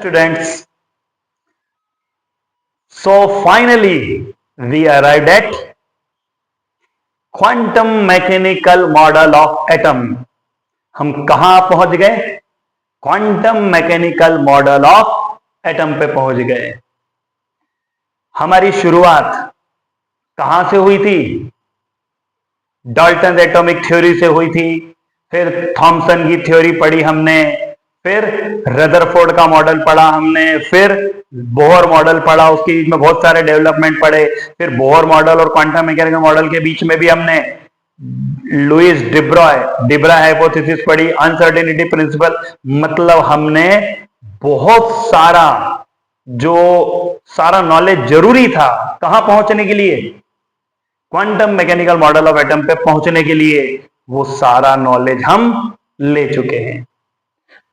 Students, so finally we arrived at quantum mechanical model of atom. हम कहां पहुंच गए? Quantum mechanical model of atom पे पहुंच गए। हमारी शुरुआत कहां से हुई थी? डाल्टन एटॉमिक थ्योरी से हुई थी, फिर थॉमसन की थ्योरी पढ़ी हमने, फिर रदरफोर्ड का मॉडल पढ़ा हमने, फिर बोहर मॉडल पढ़ा, उसके बीच में बहुत सारे डेवलपमेंट पढ़े, फिर बोहर मॉडल और क्वांटम मैकेनिकल मॉडल के बीच में भी हमने लुइस डिब्रा हाइपोथेसिस पढ़ी, अनसर्टेनिटी प्रिंसिपल। मतलब हमने बहुत सारा नॉलेज जरूरी था कहां पहुंचने के लिए? Quantum mechanical model of atom पे पहुंचने के लिए वो सारा नॉलेज हम ले चुके हैं।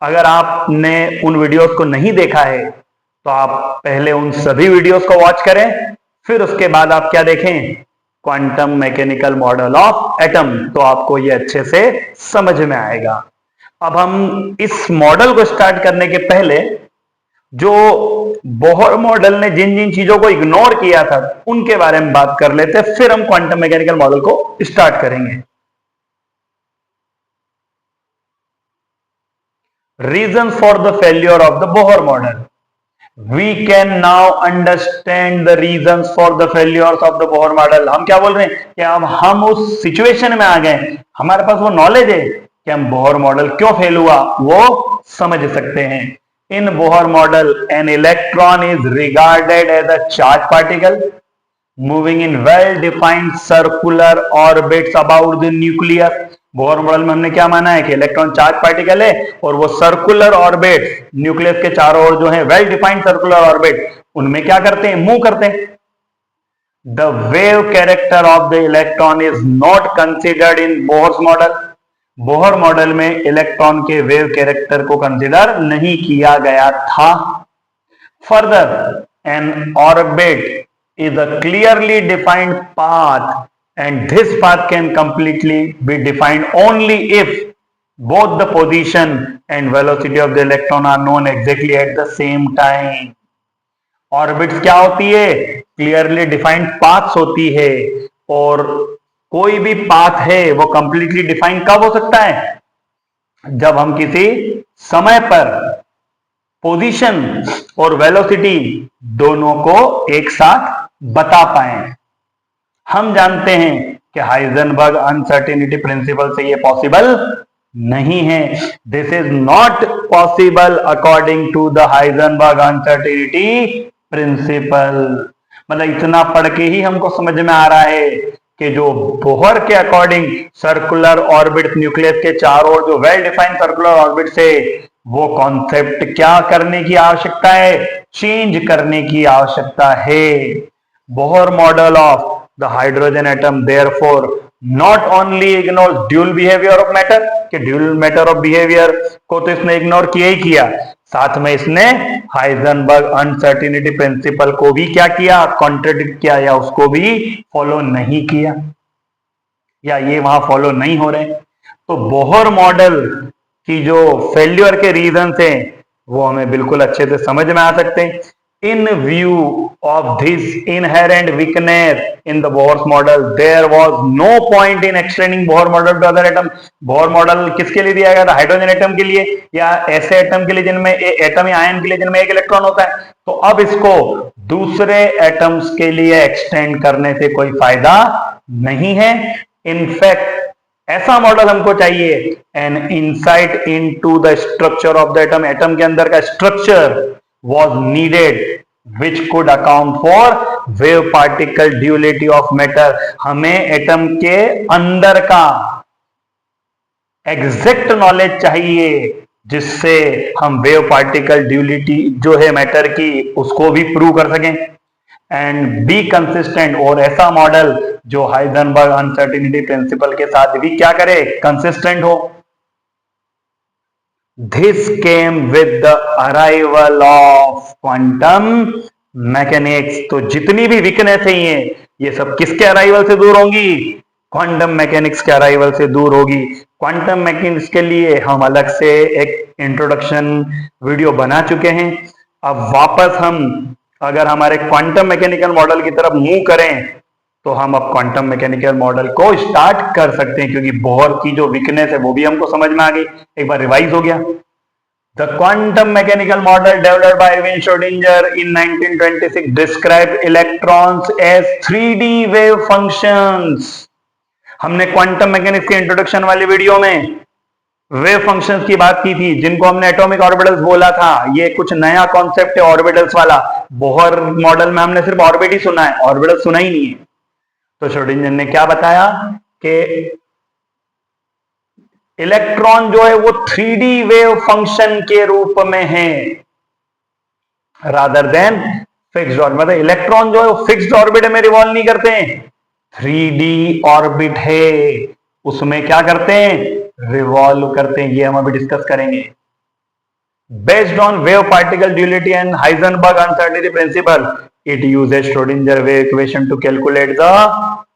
अगर आपने उन वीडियोस को नहीं देखा है तो आप पहले उन सभी वीडियोस को वॉच करें, फिर उसके बाद आप क्या देखें? Quantum mechanical model of atom, तो आपको ये अच्छे से समझ में आएगा। अब हम इस मॉडल को स्टार्ट करने के पहले जो बोहर मॉडल ने जिन जिन चीजों को इग्नोर किया था उनके बारे में बात कर लेते हैं, फिर हम क्वांटम मैकेनिकल मॉडल को स्टार्ट करेंगे। Reasons for the failure of the Bohr model. We can now understand the reasons for the failures of the Bohr model. हम क्या बोल रहे हैं कि अब हम उस सिचुएशन में आ गए, हमारे पास वो नॉलेज है कि हम बोहर मॉडल क्यों फेल हुआ वो समझ सकते हैं। In Bohr model, an electron is regarded as a charged particle moving in well-defined circular orbits about the nucleus. Bohr model में हमने क्या माना है कि इलेक्ट्रॉन चार्ज पार्टिकल है और वो सर्कुलर ऑर्बिट न्यूक्लियस के चारों ओर जो है वेल डिफाइंड सर्कुलर ऑर्बिट, उनमें क्या करते हैं? मूव करते हैं। The wave character of the electron is not considered in Bohr's model. Bohr model में इलेक्ट्रॉन के वेव कैरेक्टर को कंसिडर नहीं किया गया था। Further, N orbit is a clearly defined path, and this path can completely be defined only if both the position and velocity of the electron are known exactly at the same time. Orbits क्या होती है? Clearly defined paths होती है, और कोई भी path है वो completely defined कब हो सकता है? जब हम किसी समय पर पोजीशन और वेलोसिटी दोनों को एक साथ बता पाए। हम जानते हैं कि हाइजेनबर्ग अनसर्टेनिटी प्रिंसिपल से ये पॉसिबल नहीं है। This is not possible according to the Heisenberg uncertainty principle. मतलब इतना पढ़ के ही हमको समझ में आ रहा है कि जो बोहर के अकॉर्डिंग सर्कुलर ऑर्बिट न्यूक्लियस के चारों ओर जो वेल डिफाइंड सर्कुलर ऑर्बिट से, वो कॉन्सेप्ट क्या करने की आवश्यकता है? चेंज करने की आवश्यकता है। Bohr model of the hydrogen atom therefore not only ignores dual behaviour of matter, कि ड्यूल मैटर ऑफ बिहेवियर को तो इसने इग्नोर किया ही किया, साथ में इसने हाइजेनबर्ग अनसर्टेनिटी प्रिंसिपल को भी क्या किया? कॉन्ट्रडिक्ट किया, या उसको भी फॉलो नहीं किया, या ये वहां फॉलो नहीं हो रहे। तो बोहर मॉडल की जो फेल्यूर के रीजन हैं वो हमें बिल्कुल अच्छे से समझ में आ सकते हैं। In view of this inherent weakness in the Bohr model, there was no point in extending Bohr model to other atom. Bohr model किसके लिए दिया गया था? हाइड्रोजन एटम के लिए, या ऐसे एटम के लिए जिनमें एटम या आयन के लिए जिनमें एक इलेक्ट्रॉन होता है। तो अब इसको दूसरे एटम्स के लिए एक्सटेंड करने से कोई फायदा नहीं है। इनफैक्ट ऐसा मॉडल हमको चाहिए, an insight into the structure of the atom, atom के अंदर का structure was needed which could account for wave particle duality of matter। हमें एटम के अंदर का एग्जैक्ट नॉलेज चाहिए जिससे हम वेव पार्टिकल ड्यूलिटी जो है मैटर की उसको भी प्रूव कर सकें, एंड बी कंसिस्टेंट, और ऐसा मॉडल जो हाइजेनबर्ग अनसर्टेनिटी प्रिंसिपल के साथ भी क्या करे? कंसिस्टेंट हो। This came with the arrival of quantum mechanics। तो जितनी भी वीकनेस है ये सब किसके अराइवल से दूर होंगी? क्वांटम मैकेनिक्स के अराइवल से दूर होगी। क्वांटम मैकेनिक्स के लिए हम अलग से एक इंट्रोडक्शन वीडियो बना चुके हैं। अब वापस हम अगर हमारे क्वांटम मैकेनिकल मॉडल की तरफ मूव करें तो हम अब क्वांटम मैकेनिकल मॉडल को स्टार्ट कर सकते हैं, क्योंकि बोहर की जो वीकनेस है वो भी हमको समझ में आ गई, एक बार रिवाइज हो गया। The quantum mechanical model developed by Erwin Schrödinger in 1926 described electrons as 3D wave functions। हमने क्वांटम मैकेनिक्स के इंट्रोडक्शन वाली वीडियो में वेव फंक्शंस की बात की थी, जिनको हमने एटॉमिक ऑर्बिटल्स बोला था। ये कुछ नया कॉन्सेप्ट है ऑर्बिटल्स वाला। बोहर मॉडल में हमने सिर्फ ऑर्बिट ही सुना है, ऑर्बिटल सुना ही नहीं है। तो श्रोडिंगर ने क्या बताया कि इलेक्ट्रॉन जो है वो 3D वेव फंक्शन के रूप में है रादर देन फिक्स्ड ऑर्बिट। मतलब इलेक्ट्रॉन जो है वो फिक्स्ड ऑर्बिट में रिवॉल्व नहीं करते हैं, 3D ऑर्बिट है उसमें क्या करते हैं, रिवॉल्व करते हैं। ये हम अभी डिस्कस करेंगे। Based on wave particle duality and Heisenberg uncertainty principle, it uses Schrodinger wave equation to calculate the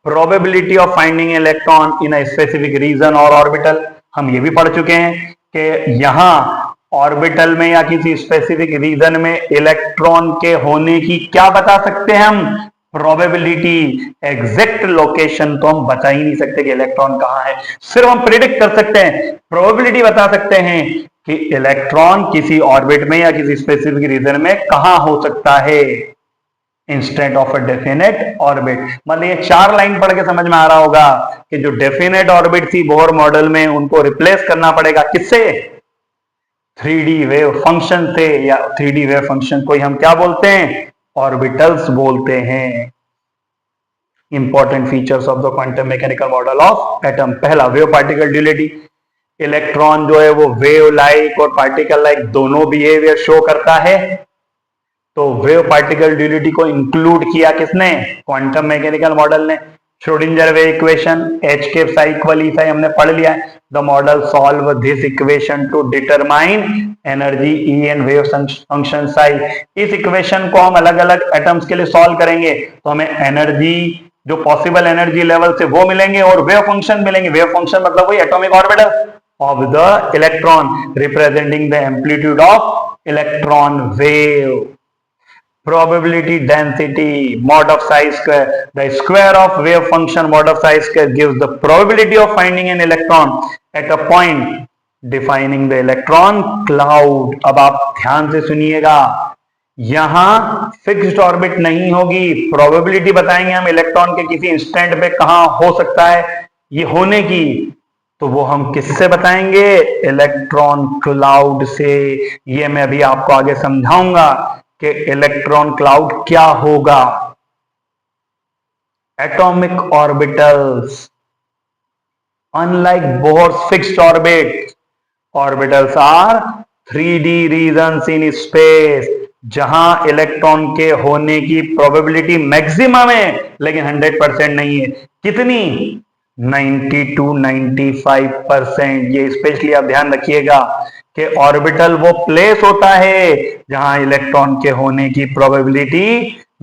probability of finding electron in a specific region और ऑर्बिटल। हम ये भी पढ़ चुके हैं कि यहां ऑर्बिटल में या किसी स्पेसिफिक रीजन में इलेक्ट्रॉन के होने की क्या बता सकते हैं हम, प्रोबेबिलिटी। एग्जैक्ट लोकेशन तो हम बता ही नहीं सकते कि इलेक्ट्रॉन कहां है, सिर्फ हम प्रिडिक्ट कर सकते हैं, प्रोबेबिलिटी बता सकते हैं कि इलेक्ट्रॉन किसी ऑर्बिट में या किसी स्पेसिफिक रीजन में कहां हो सकता है instant of a definite orbit. मतलब ये 4 लाइन पढ़ के समझ में आ रहा होगा कि जो डेफिनेट ऑर्बिट थी बोहर मॉडल में, उनको रिप्लेस करना पड़ेगा किससे, 3D वेव फंक्शन से। या 3D वेव फंक्शन को हम क्या बोलते हैं, ऑर्बिटल्स बोलते हैं। Important features of the quantum mechanical model of atom. पहला, वेव पार्टिकल ड्यूलिटी। इलेक्ट्रॉन जो है वो वेव लाइक और पार्टिकल लाइक दोनों बिहेवियर शो करता है। तो वेव पार्टिकल ड्यूलिटी को इंक्लूड किया किसने, क्वांटम मैकेनिकल मॉडल ने। श्रोडिंगर वेव इक्वेशन, H के साई इक्वल ई साई हमने पढ़ लिया है। The model solve this equation two determine energy E and wave function psi. इस इक्वेशन को हम अलग अलग एटम्स के लिए सॉल्व करेंगे तो हमें एनर्जी, जो पॉसिबल एनर्जी लेवल से वो मिलेंगे और वेव फंक्शन मिलेंगे। वेव फंक्शन मतलब वही atomic orbital of the electron representing the amplitude of electron wave. Probability density mod of psi square, the square of wave function mod of psi square gives the probability of finding an electron at a point defining the electron cloud। अब आप ध्यान से सुनिएगा, यहां fixed orbit नहीं होगी, probability बताएंगे हम इलेक्ट्रॉन के किसी इंस्टेंट पे कहां हो सकता है ये होने की, तो वो हम किससे बताएंगे, इलेक्ट्रॉन क्लाउड से। ये मैं अभी आपको आगे समझाऊंगा कि इलेक्ट्रॉन क्लाउड क्या होगा। Atomic orbitals, unlike Bohr's fixed orbit, orbitals are 3D regions in space, जहां इलेक्ट्रॉन के होने की प्रोबेबिलिटी मैक्सिमम है लेकिन 100% नहीं है। कितनी, 90 to 95%। ये स्पेशली आप ध्यान रखिएगा कि ऑर्बिटल वो प्लेस होता है जहां इलेक्ट्रॉन के होने की प्रोबेबिलिटी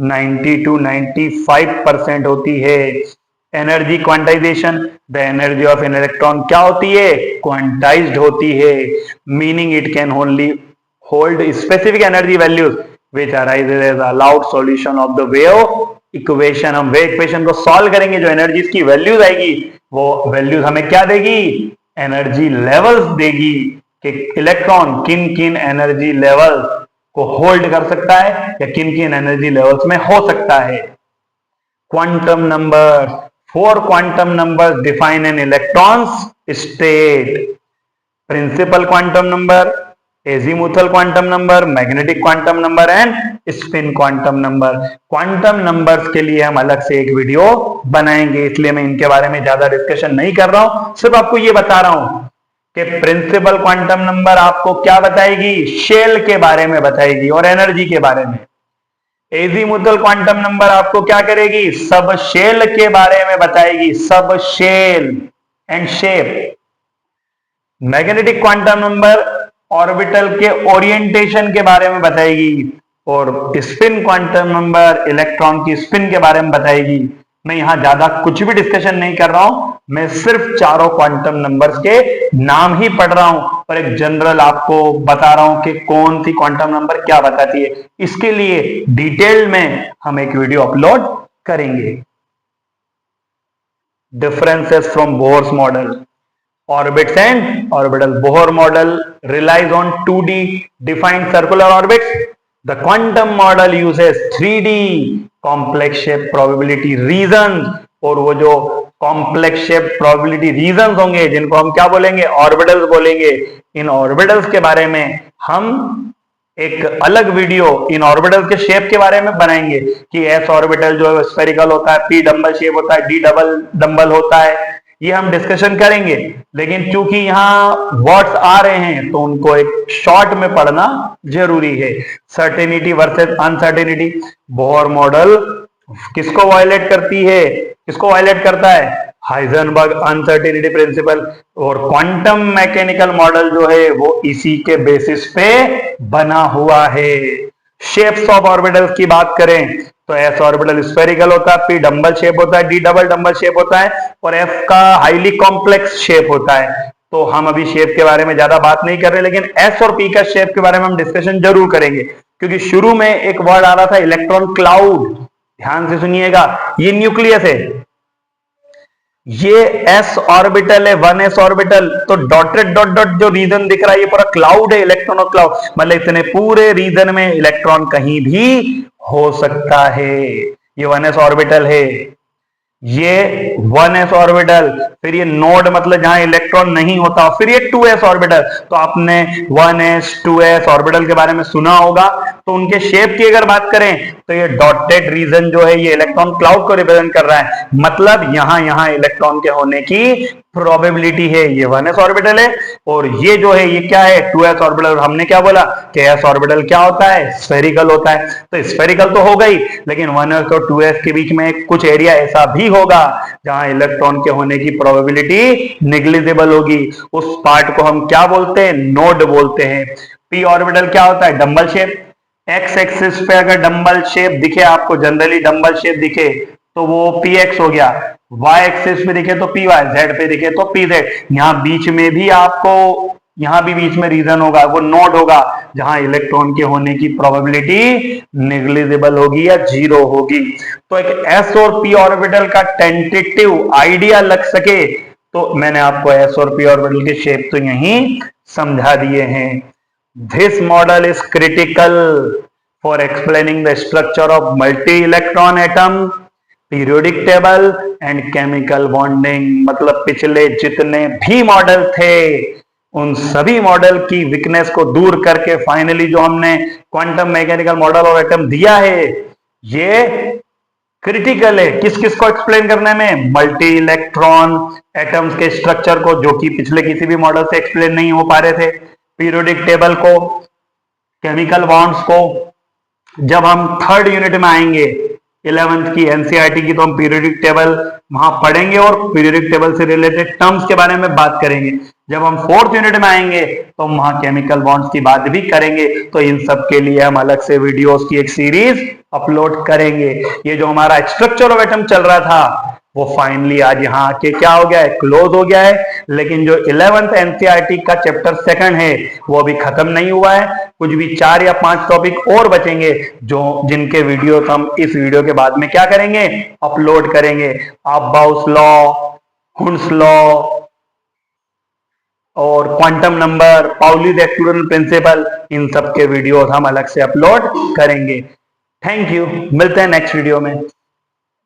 90 to 95% होती है। Energy quantization, the energy of an electron क्या होती है, क्वांटाइज्ड होती है, meaning it can only hold specific energy values which arises as allowed solution of the wave equation. हम वेव इक्वेशन को सॉल्व करेंगे, जो एनर्जीज की वैल्यूज आएगी वो वैल्यूज हमें क्या देगी, एनर्जी लेवल्स देगी कि इलेक्ट्रॉन किन किन एनर्जी लेवल को होल्ड कर सकता है या किन किन एनर्जी लेवल्स में हो सकता है। Quantum number, 4 quantum numbers define an electron's state. Principal quantum number, azimuthal quantum number, magnetic quantum number and spin quantum number. Quantum numbers के लिए हम अलग से एक वीडियो बनाएंगे, इसलिए मैं इनके बारे में ज्यादा डिस्कशन नहीं कर रहा हूं, सिर्फ आपको ये बता रहा हूं कि प्रिंसिपल क्वांटम नंबर आपको क्या बताएगी, शेल के बारे में बताएगी और एनर्जी के बारे में। एजीमुथल क्वांटम नंबर आपको क्या करेगी, सब शेल के बारे में बताएगी, subshell and shape. Magnetic quantum number orbital के ओरिएंटेशन के बारे में बताएगी और स्पिन क्वांटम नंबर इलेक्ट्रॉन की स्पिन के बारे में बताएगी। मैं यहां ज्यादा कुछ भी डिस्कशन नहीं कर रहा हूं, मैं सिर्फ चारों क्वांटम नंबर्स के नाम ही पढ़ रहा हूं और एक जनरल आपको बता रहा हूं कि कौन सी क्वांटम नंबर क्या बताती है। इसके लिए डिटेल में हम एक वीडियो अपलोड करेंगे। Differences from Bohr's model. Orbits and orbital. Bohr model relies on 2D defined circular orbits. The quantum model uses 3D complex shape probability regions. और वो जो कॉम्प्लेक्स शेप प्रोबेबिलिटी रीजंस होंगे जिनको हम क्या बोलेंगे, ऑर्बिटल्स बोलेंगे। इन ऑर्बिटल्स के बारे में हम एक अलग वीडियो इन ऑर्बिटल के शेप के बारे में बनाएंगे कि एस ऑर्बिटल जो है स्फेरिकल होता है, पी डबल शेप होता है, डी डबल डबल होता है, ये हम डिस्कशन करेंगे। लेकिन क्योंकि यहाँ वर्ड्स आ रहे हैं तो उनको एक शॉर्ट में पढ़ना जरूरी है। Certainty versus uncertainty. Bohr model किसको वायलेट करती है, किसको वायलेट करता है? Heisenberg uncertainty principal. और क्वांटम मैकेनिकल मॉडल जो है वो इसी के बेसिस पे बना हुआ है। शेप्स ऑफ ऑर्बिटल्स की बात करें तो एस ऑर्बिटल स्फेरिकल होता है, पी डबल शेप होता है, डी डबल डबल शेप होता है और एफ का हाईली कॉम्प्लेक्स शेप होता है। तो हम अभी शेप के बारे में ज्यादा बात नहीं कर रहे, लेकिन एस और पी का शेप के बारे में हम डिस्कशन जरूर करेंगे। क्योंकि शुरू में एक वर्ड आ रहा था इलेक्ट्रॉन क्लाउड, ध्यान से सुनिएगा, ये न्यूक्लियस है, ये एस ऑर्बिटल है, 1s ऑर्बिटल। तो डॉटेड डॉट डॉट जो रीजन दिख रहा है ये पूरा क्लाउड है, इलेक्ट्रॉन और क्लाउड, मतलब इतने पूरे रीजन में इलेक्ट्रॉन कहीं भी हो सकता है। ये 1s ऑर्बिटल है, ये 1s ऑर्बिटल, फिर ये नोड मतलब जहां इलेक्ट्रॉन नहीं होता, फिर ये 2s ऑर्बिटल। तो आपने 1s 2s ऑर्बिटल के बारे में सुना होगा। तो उनके शेप की अगर बात करें तो ये डॉटेड रीजन जो है ये इलेक्ट्रॉन क्लाउड को रिप्रेजेंट कर रहा है, मतलब यहां इलेक्ट्रॉन के होने की प्रोबेबिलिटी है। ये 1s ऑर्बिटल है और ये जो है ये क्या है, 2s ऑर्बिटल। हमने क्या बोला कि s ऑर्बिटल क्या होता है, स्फेरिकल होता है। तो स्फेरिकल तो हो गई, लेकिन 1s और 2s के बीच में कुछ एरिया ऐसा भी होगा जहां इलेक्ट्रॉन के होने की प्रोबेबिलिटी निग्लिजिबल होगी। उस पार्ट को हम क्या बोलते हैं, नोड बोलते हैं। p ऑर्बिटल क्या होता है, डंबल शेप। एक्स एक्सिस पे अगर डंबल शेप दिखे आपको, जनरली डंबल शेप दिखे तो वो px हो गया, y एक्सिस पे दिखे तो py, z पे दिखे तो pz। यहां बीच में भी आपको, यहां भी बीच में रीजन होगा, वो नोड होगा जहां इलेक्ट्रॉन के होने की प्रोबेबिलिटी नेग्लिजिबल होगी या जीरो होगी। तो एक s और p ऑर्बिटल का टेंटेटिव आइडिया लग सके तो मैंने आपको s और p ऑर्बिटल के शेप तो यहीं समझा दिए हैं। This model is critical for explaining the structure of multi-electron atom, periodic table and chemical bonding। मतलब पिछले जितने भी मॉडल थे उन सभी मॉडल की वीकनेस को दूर करके फाइनली जो हमने quantum mechanical model of atom दिया है ये क्रिटिकल है। किस किस को एक्सप्लेन करने में, मल्टी इलेक्ट्रॉन एटम्स के स्ट्रक्चर को जो कि पिछले किसी भी मॉडल से एक्सप्लेन नहीं हो पा रहे थे, पीरियोडिक टेबल को, केमिकल बॉन्ड्स को। जब हम थर्ड यूनिट में आएंगे 11th की एनसीईआरटी की तो हम पीरियोडिक टेबल वहां पढ़ेंगे और पीरियोडिक टेबल से रिलेटेड टर्म्स के बारे में बात करेंगे। जब हम फोर्थ यूनिट में आएंगे तो हम वहां केमिकल बॉन्ड्स की बात भी करेंगे। तो इन सब के लिए हम अलग से वीडियोस की एक सीरीज अपलोड करेंगे। ये जो हमारा स्ट्रक्चर ऑफ एटम चल रहा था वो फाइनली आज यहाँ आके क्या हो गया है, क्लोज हो गया है। लेकिन जो 11th एनसीईआरटी का चैप्टर 2 है वो अभी खत्म नहीं हुआ है, कुछ भी 4 या 5 टॉपिक और बचेंगे जो जिनके वीडियो हम इस वीडियो के बाद में क्या करेंगे, अपलोड करेंगे। अबाउस लॉ, हुन्स लॉ और quantum number, Pauli's exclusion principle, इन सब के वीडियो हम अलग से अपलोड करेंगे। थैंक यू, मिलते हैं नेक्स्ट वीडियो में।